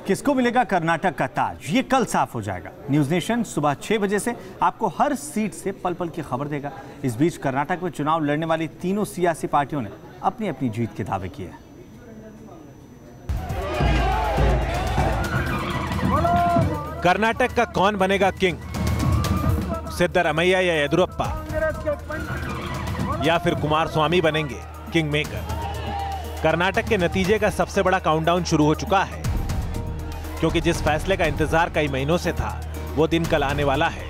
किसको मिलेगा कर्नाटक का ताज, ये कल साफ हो जाएगा। न्यूज नेशन सुबह 6 बजे से आपको हर सीट से पल पल की खबर देगा। इस बीच कर्नाटक में चुनाव लड़ने वाली तीनों सियासी पार्टियों ने अपनी अपनी जीत के दावे किए हैं। कर्नाटक का कौन बनेगा किंग? सिद्धरामैया या येदियुरप्पा, या फिर कुमारस्वामी बनेंगे किंग मेकर? कर्नाटक के नतीजे का सबसे बड़ा काउंटडाउन शुरू हो चुका है, क्योंकि जिस फैसले का इंतजार कई महीनों से था वो दिन कल आने वाला है।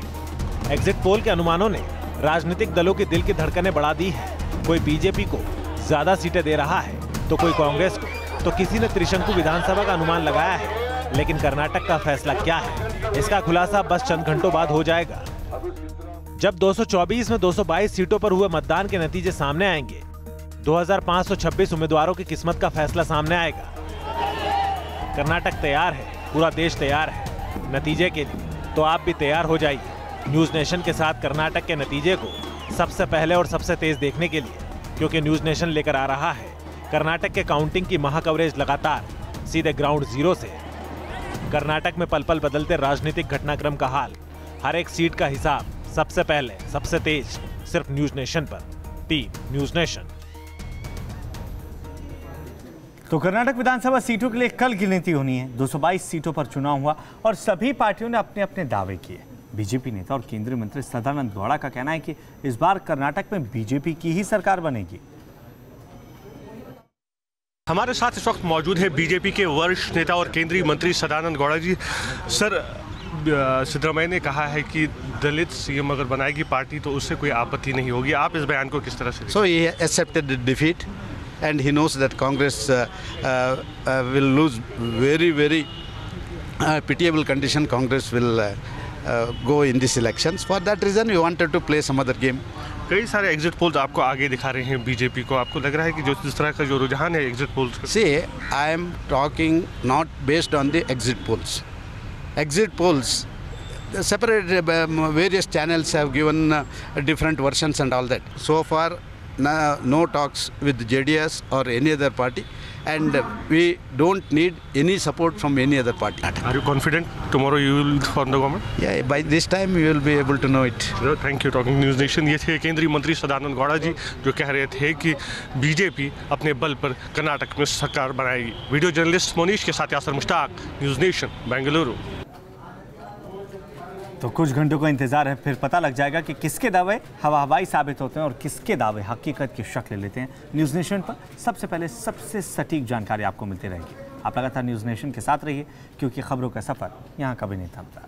एग्जिट पोल के अनुमानों ने राजनीतिक दलों की दिल की धड़कनें बढ़ा दी है। कोई बीजेपी को ज्यादा सीटें दे रहा है तो कोई कांग्रेस को, तो किसी ने त्रिशंकु विधानसभा का अनुमान लगाया है। लेकिन कर्नाटक का फैसला क्या है, इसका खुलासा बस चंद घंटों बाद हो जाएगा। जब 224 में 222 सीटों पर हुए मतदान के नतीजे सामने आएंगे, 2526 उम्मीदवारों की किस्मत का फैसला सामने आएगा। कर्नाटक तैयार है, पूरा देश तैयार है नतीजे के लिए, तो आप भी तैयार हो जाइए न्यूज नेशन के साथ कर्नाटक के नतीजे को सबसे पहले और सबसे तेज देखने के लिए, क्योंकि न्यूज नेशन लेकर आ रहा है कर्नाटक के काउंटिंग की महा कवरेज लगातार सीधे ग्राउंड जीरो से। कर्नाटक में पल पल बदलते राजनीतिक घटनाक्रम का हाल, हर एक सीट का हिसाब सबसे पहले सबसे तेज सिर्फ न्यूज नेशन पर। Team news nation. तो कर्नाटक विधानसभा सीटों के लिए कल गिनती होनी है। 222 सीटों पर चुनाव हुआ और सभी पार्टियों ने अपने अपने दावे किए। बीजेपी नेता और केंद्रीय मंत्री सदानंद गौड़ा का कहना है कि इस बार कर्नाटक में बीजेपी की ही सरकार बनेगी। हमारे साथ इस वक्त मौजूद है बीजेपी के वरिष्ठ नेता और केंद्रीय मंत्री सदानंद गौड़ा जी। सर, सिद्धरामैया ने कहा है कि दलित सीएम अगर बनाएगी पार्टी तो उससे कोई आपत्ति नहीं होगी, आप इस बयान को किस तरह से? So he accepted the defeat and he knows that Congress will lose very pitiable condition. Congress will go in these elections. For that reason we wanted to play some other game. कई सारे exit polls आपको आगे दिखा रहे हैं BJP को, आपको लग रहा है कि जो जिस तरह का जो रुझान है एग्जिट पोल्स का? See, I am talking not based on the exit polls. Exit polls, separate various channels have given different versions and all that. So far, no talks with JDS or any other party, and we don't need any support from any other party. Are you confident tomorrow you will form the government? Yeah, by this time you will be able to know it. Thank you. Talking News Nation, ये थे केंद्रीय मंत्री सदानंद गौड़ा जी, जो कह रहे थे कि BJP अपने बल पर कर्नाटक में सरकार बनाएगी। वीडियो जर्नलिस्ट मोनीश के साथ यासर मुश्ताक, न्यूज़ नेशन, बेंगलुरु। तो कुछ घंटों का इंतजार है, फिर पता लग जाएगा कि किसके दावे हवाई साबित होते हैं और किसके दावे हकीकत की शक्ल लेते हैं। न्यूज़ नेशन पर सबसे पहले सबसे सटीक जानकारी आपको मिलती रहेगी। आप लगातार न्यूज़ नेशन के साथ रहिए, क्योंकि खबरों का सफर यहाँ कभी नहीं थमता।